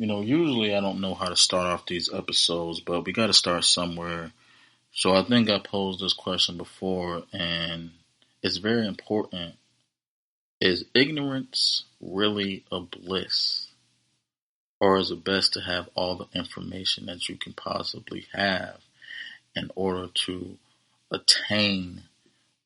Usually I don't know how to start off these episodes, but we got to start somewhere. So I think I posed this question before, and it's very important. Is ignorance really a bliss? Or is it best to have all the information that you can possibly have in order to attain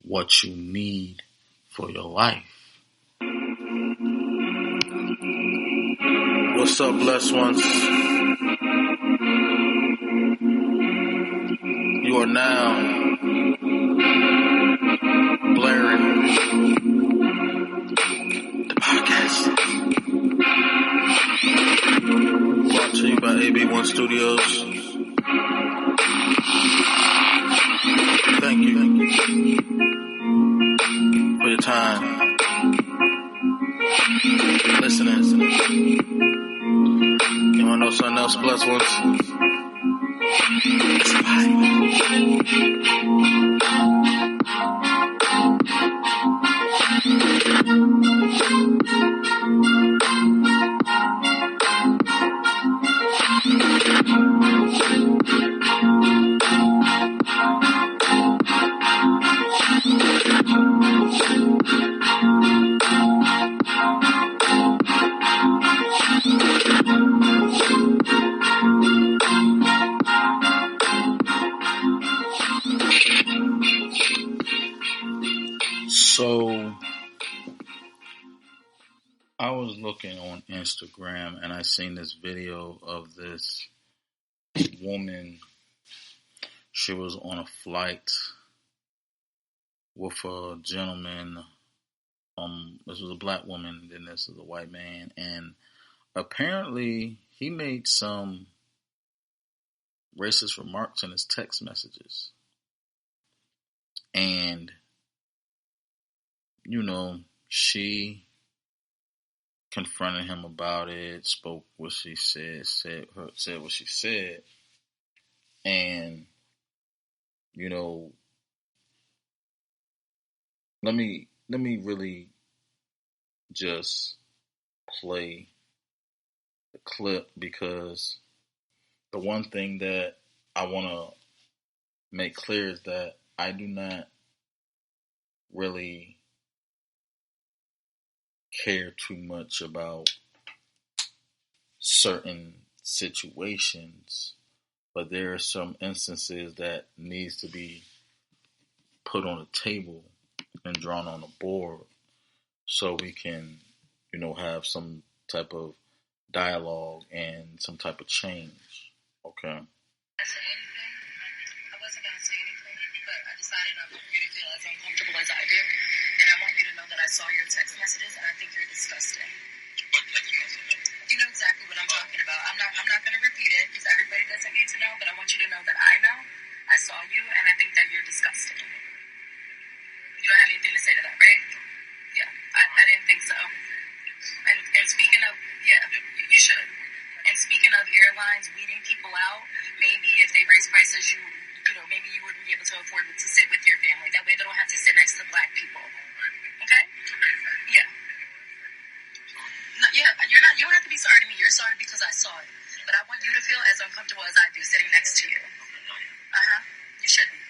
what you need for your life? What's up, blessed ones? You are now blaring the podcast. Brought to you by AB1 Studios. Thank you for your time. Listening. You want to know something else, blessed ones? It's a So, I was looking on Instagram and I seen this video of this woman. She was on a flight with a gentleman. This was a black woman, then this is a white man, and apparently he made some racist remarks in his text messages. And, she confronted him about it, spoke what she said what she said. And, let me really just play the clip, because the one thing that I want to make clear is that I do not really care too much about certain situations, but there are some instances that needs to be put on the table and drawn on the board so we can, have some type of dialogue and some type of change. Okay. I wasn't going to say anything, but I decided I want you to feel as uncomfortable as I do. And I want you to know that I saw your text messages and I think you're disgusting. What text messages? You know exactly what I'm talking about. I'm not going to repeat it because everybody doesn't need to know, but I want you to know that I know. I saw you and I think that you're disgusting. You don't have anything to say to that, right? Yeah, I didn't think so. And speaking of, yeah, you should. And speaking of airlines weeding people out, maybe if they raise prices, maybe you wouldn't be able to afford to sit with your family. That way they don't have to sit next to black people. Okay? Yeah. No, yeah, you don't have to be sorry to me. You're sorry because I saw it. But I want you to feel as uncomfortable as I do sitting next to you. You should be.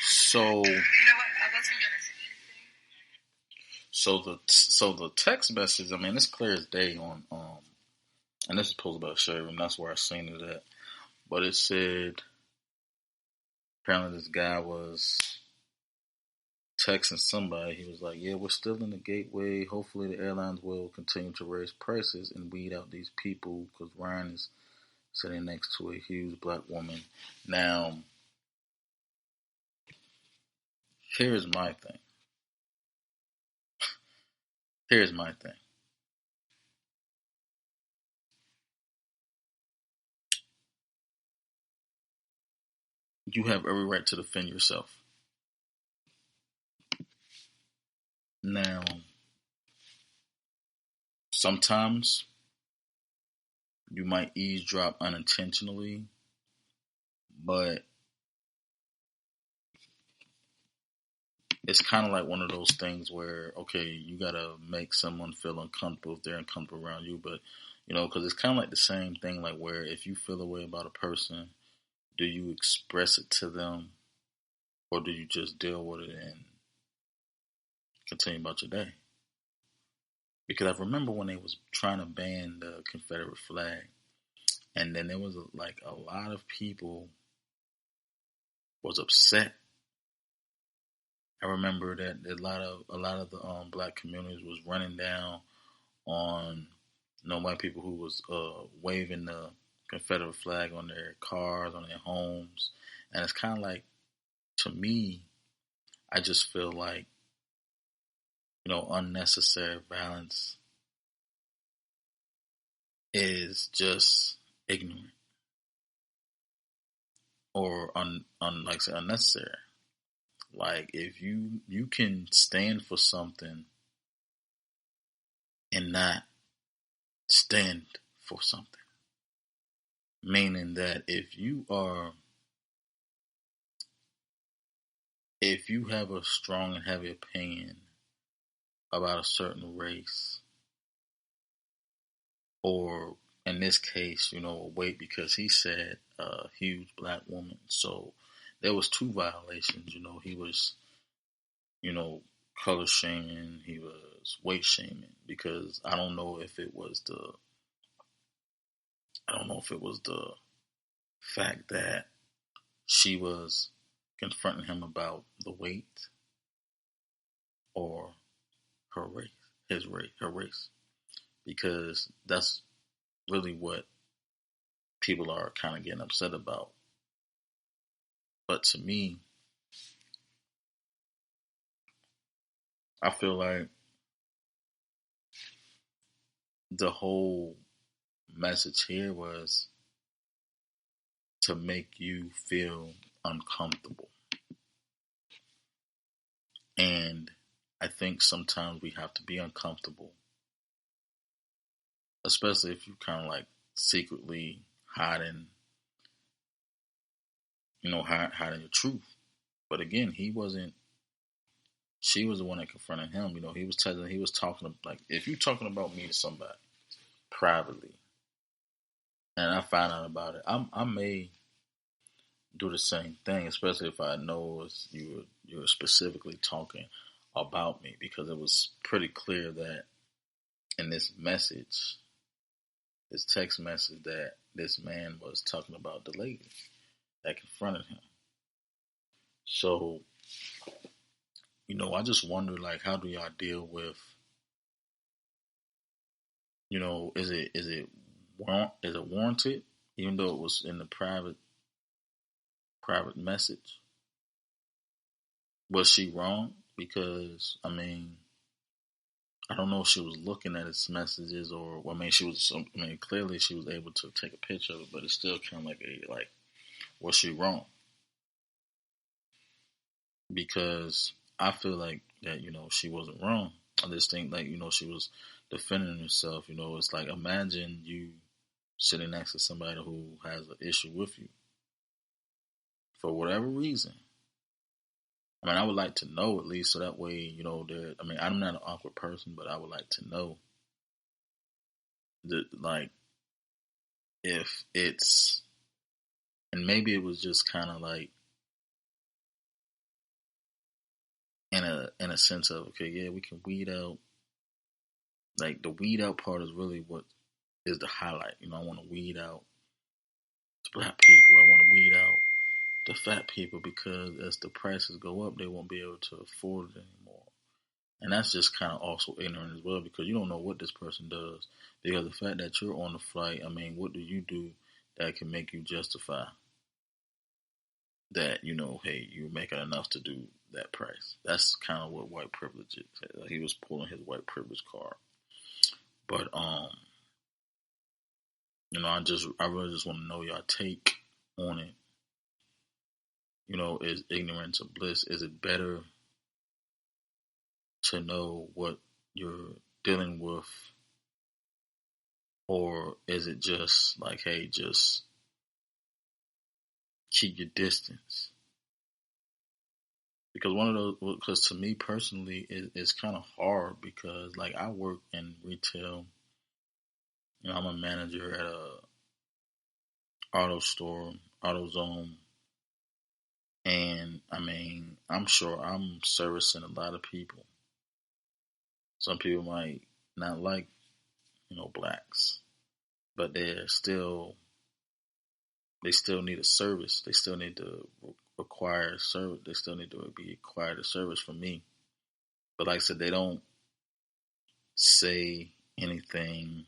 So, you know what? I wasn't gonna say anything. So the text message, I mean, it's clear as day on and this is posted by a shade room. That's where I seen it at. But it said apparently this guy was texting somebody. He was like, "Yeah, we're still in the gateway. Hopefully, the airlines will continue to raise prices and weed out these people because Ryan is sitting next to a huge black woman." Now, here's my thing. You have every right to defend yourself. Now, sometimes you might eavesdrop unintentionally, but it's kind of like one of those things where, okay, you gotta make someone feel uncomfortable if they're uncomfortable around you, but because it's kind of like the same thing, like where if you feel a way about a person, do you express it to them, or do you just deal with it and continue about your day? Because I remember when they was trying to ban the Confederate flag, and then there was like a lot of people was upset. I remember that a lot of the black communities was running down on white people who was waving the Confederate flag on their cars, on their homes, and it's kind of like, to me, I just feel like unnecessary violence is just ignorant or like I said, unnecessary. Like if you can stand for something and not stand for something, meaning that if you have a strong and heavy opinion about a certain race, or in this case, a weight, because he said a huge black woman. So there was two violations. He was, you know, color shaming. He was weight shaming, because I don't know if it was the fact that she was confronting him about the weight, or her race, her race, because that's really what people are kind of getting upset about. But to me, I feel like the whole message here was to make you feel uncomfortable. And I think sometimes we have to be uncomfortable, especially if you kind of like secretly hiding, hiding your truth. But again, he wasn't. She was the one that confronted him. He was talking, like, if you're talking about me to somebody privately, and I find out about it, I may do the same thing, especially if I know you were specifically talking about me, because it was pretty clear that in this message, this text message, that this man was talking about the lady that confronted him. So, I just wonder, like, how do y'all deal with, is it warranted, even though it was in the private message? Was she wrong? Because I don't know if she was looking at his messages, or well, clearly she was able to take a picture of it, but it's still kind of like, was she wrong? Because I feel like that, she wasn't wrong. I just think, like, she was defending herself. It's like, imagine you sitting next to somebody who has an issue with you for whatever reason. I would like to know, at least, so that way, I'm not an awkward person, but I would like to know that, like, if it's, and maybe it was just kind of like in a sense of, okay, yeah, we can weed out, like, the weed out part is really what is the highlight. I want to weed out the black people. I want to weed out the fat people, because as the prices go up, they won't be able to afford it anymore. And that's just kind of also ignorant as well, because you don't know what this person does. Because the fact that you're on the flight, what do you do that can make you justify that, hey, you're making enough to do that price? That's kind of what white privilege is. He was pulling his white privilege card. But, I really just want to know your take on it. Is ignorance a bliss? Is it better to know what you're dealing with? Or is it just like, hey, just keep your distance? Because one of those, because to me personally, it's kind of hard because like I work in retail. I'm a manager at a auto store, auto zone, and I mean, I'm sure I'm servicing a lot of people. Some people might not like, blacks, but they still need a service. They still need to require service. They still need to be required a service from me. But like I said, they don't say anything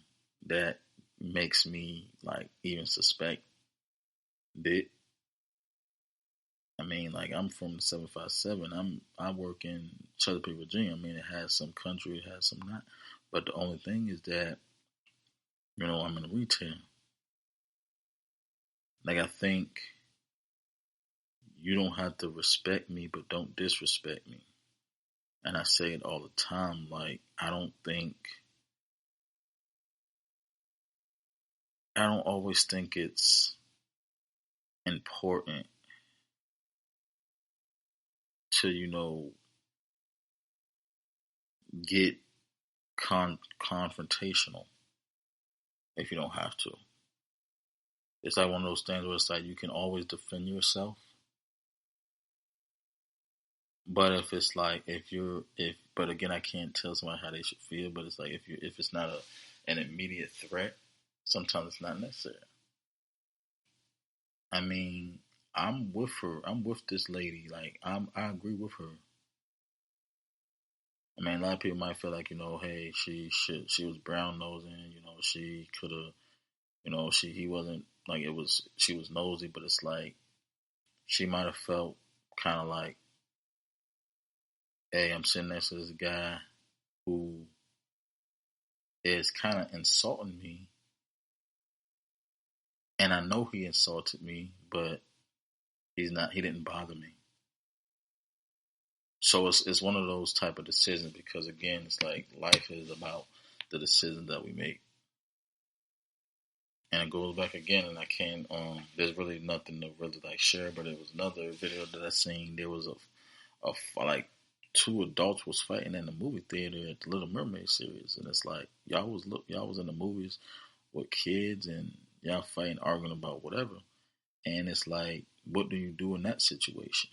that makes me like even suspect it. I mean, like I'm from the 757. I work in Chesapeake, Virginia. I mean, it has some country, it has some not. But the only thing is that I'm in retail. Like I think you don't have to respect me, but don't disrespect me. And I say it all the time. Like I don't always think it's important to get confrontational if you don't have to. It's like one of those things where it's like you can always defend yourself, but if it's like but again, I can't tell somebody how they should feel. But it's like if it's not an immediate threat, sometimes it's not necessary. I mean, I'm with her. I'm with this lady. Like I agree with her. I mean, a lot of people might feel like hey, she was brown nosing. She could have. He wasn't like it was. She was nosy, but it's like she might have felt kind of like, hey, I'm sitting next to this guy who is kind of insulting me, and I know he insulted me, but he's not. He didn't bother me. So it's one of those type of decisions because again, it's like life is about the decisions that we make, and it goes back again. And I can't. There's really nothing to really like share, but it was another video that I seen. There was a like two adults was fighting in the movie theater at the Little Mermaid series, and it's like y'all was in the movies with kids and y'all fighting, arguing about whatever, and it's like, what do you do in that situation?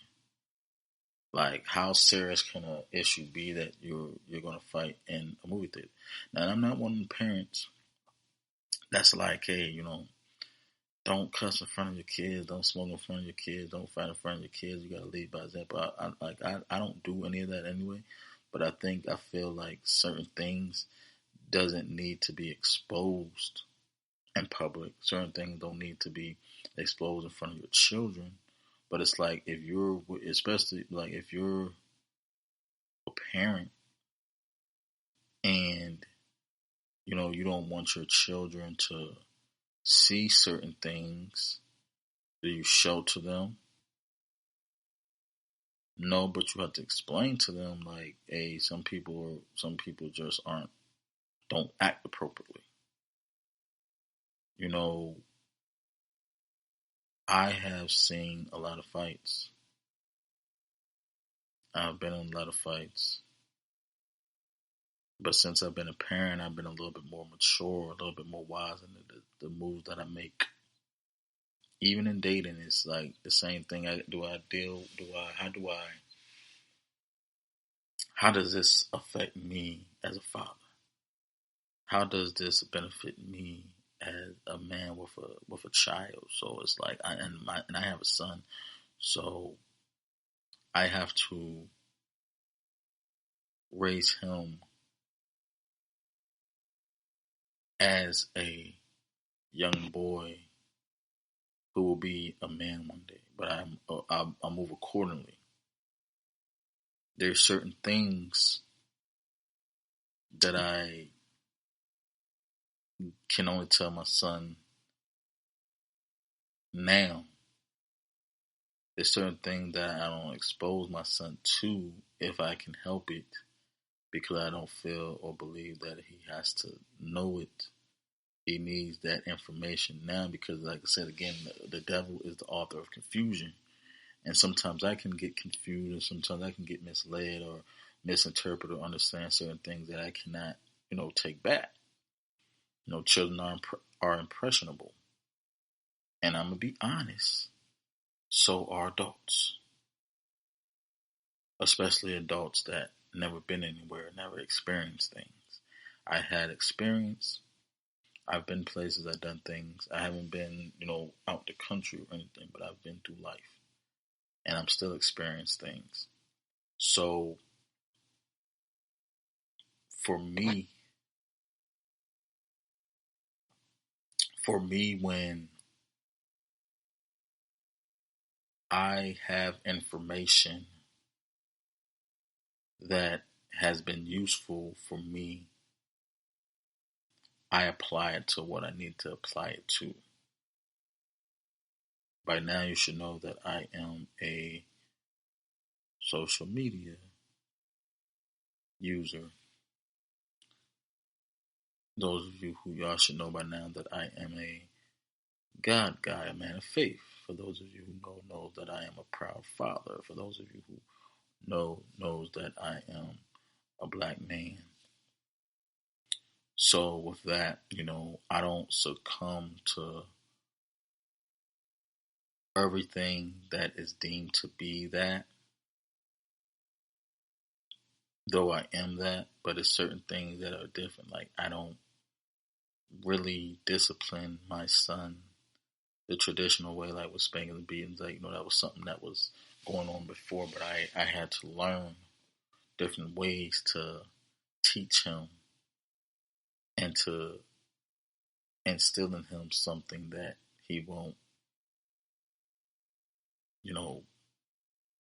Like, how serious can a issue be that you're going to fight in a movie theater? Now, I'm not one of the parents that's like, hey, don't cuss in front of your kids, don't smoke in front of your kids, don't fight in front of your kids. You got to lead by example. I don't do any of that anyway. But I feel like certain things doesn't need to be exposed in public. Certain things don't need to be exposed in front of your children. But it's like if you're, especially like if you're a parent and you don't want your children to see certain things, do you shelter them? No, but you have to explain to them like, hey, some people just don't act appropriately. You know, I have seen a lot of fights. I've been in a lot of fights. But since I've been a parent, I've been a little bit more mature, a little bit more wise in the moves that I make. Even in dating, it's like the same thing. How does this affect me as a father? How does this benefit me as a man with a child? So it's like, and I have a son, so I have to raise him as a young boy who will be a man one day. But I move accordingly. There's certain things that I can only tell my son now. There's certain things that I don't expose my son to if I can help it because I don't feel or believe that he has to know it. He needs that information now because, like I said again, the devil is the author of confusion. And sometimes I can get confused, and sometimes I can get misled or misinterpret or understand certain things that I cannot, take back. Children are impressionable, and I'm gonna be honest. So are adults, especially adults that never been anywhere, never experienced things. I had experience. I've been places. I've done things. I haven't been, out the country or anything, but I've been through life, and I'm still experiencing things. So for me, when I have information that has been useful for me, I apply it to what I need to apply it to. By now, you should know that I am a social media user. Those of you who y'all should know by now that I am a God guy, a man of faith. For those of you who knows that I am a proud father. For those of you who knows that I am a black man. So with that, I don't succumb to everything that is deemed to be that, though I am that, but it's certain things that are different. Like, I don't really discipline my son the traditional way, like with spanking and beatings. Like, that was something that was going on before, but I had to learn different ways to teach him and to instill in him something that he won't,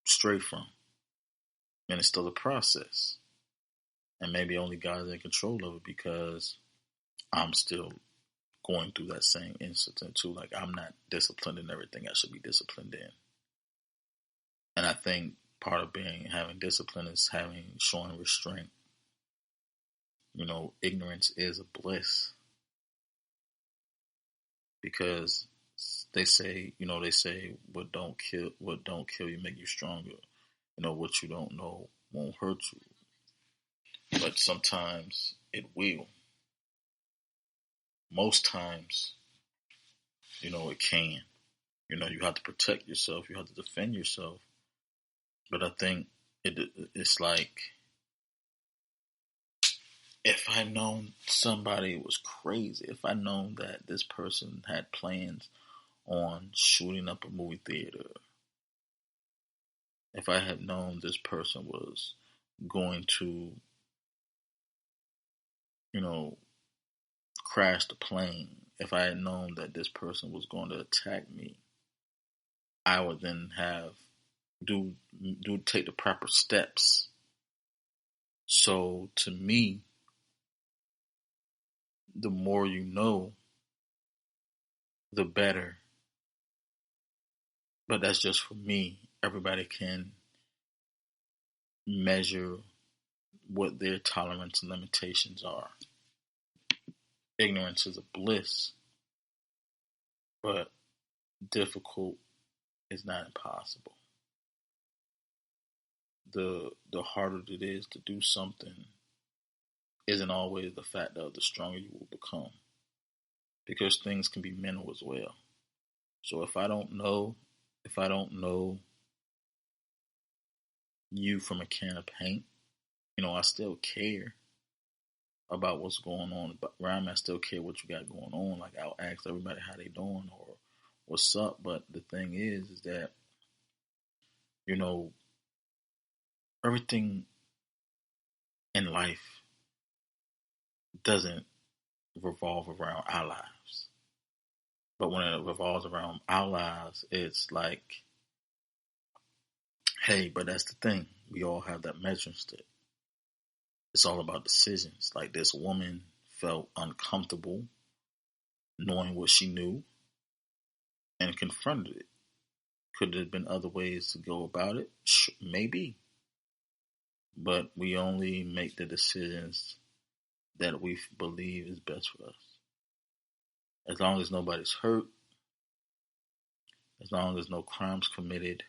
stray from. And it's still a process. And maybe only God is in control of it, because I'm still going through that same incident too. Like, I'm not disciplined in everything I should be disciplined in. And I think part of having discipline is showing restraint. Ignorance is a bliss, because they say what don't kill you make you stronger. What you don't know won't hurt you, but sometimes it will. Most times, it can. You have to protect yourself. You have to defend yourself. But I think it's like, if I known somebody was crazy, if I known that this person had plans on shooting up a movie theater, if I had known this person was going to, crash the plane, if I had known that this person was going to attack me, I would then take the proper steps. So to me, the more you know, the better. But that's just for me. Everybody can measure what their tolerance and limitations are. Ignorance is a bliss, but difficult is not impossible. The harder it is to do something isn't always the fact of the stronger you will become, because things can be mental as well. So if I don't know you from a can of paint, I still care about what's going on around me. I still care what you got going on. Like, I'll ask everybody how they doing or what's up. But the thing is that, everything in life doesn't revolve around our lives. But when it revolves around our lives, it's like, hey, but that's the thing. We all have that measuring stick. It's all about decisions. Like, this woman felt uncomfortable knowing what she knew and confronted it. Could there have been other ways to go about it? Maybe. But we only make the decisions that we believe is best for us. As long as nobody's hurt, as long as no crimes committed,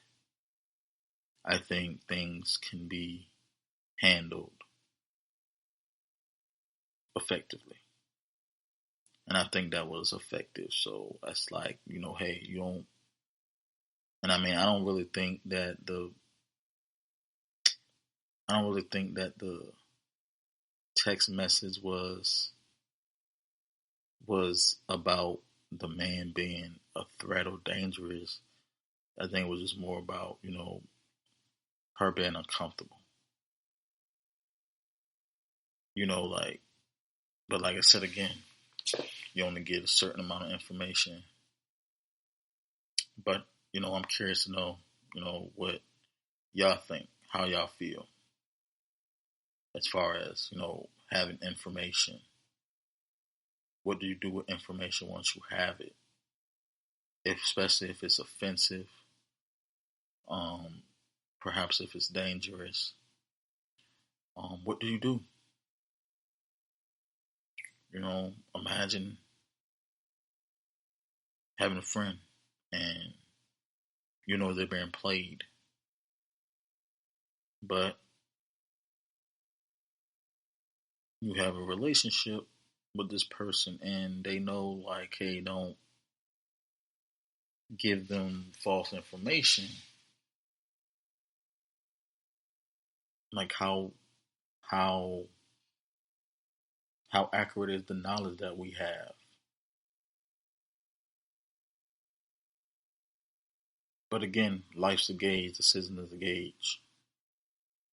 I think things can be handled effectively. And I think that was effective. So that's like, hey, you don't, and I mean, I don't really think that the text message was about the man being a threat or dangerous. I think it was just more about, her being uncomfortable. Like, but like I said again, you only get a certain amount of information. But, I'm curious to know, what y'all think, how y'all feel as far as, having information. What do you do with information once you have it? Especially if it's offensive, um, perhaps if it's dangerous. What do you do? Imagine having a friend and they're being played, but you have a relationship with this person and they know, like, hey, don't give them false information. Like, how how accurate is the knowledge that we have? But again, life's a gauge, decision is a gauge.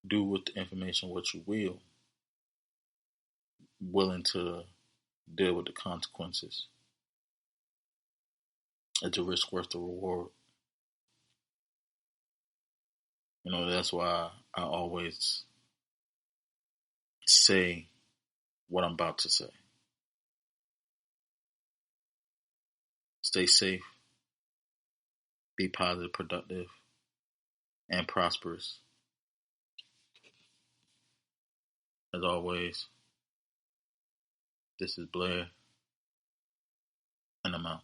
Do with the information what you will, willing to deal with the consequences. It's a risk worth the reward. That's why I always say what I'm about to say. Stay safe, be positive, productive, and prosperous. As always, this is Blair, and I'm out.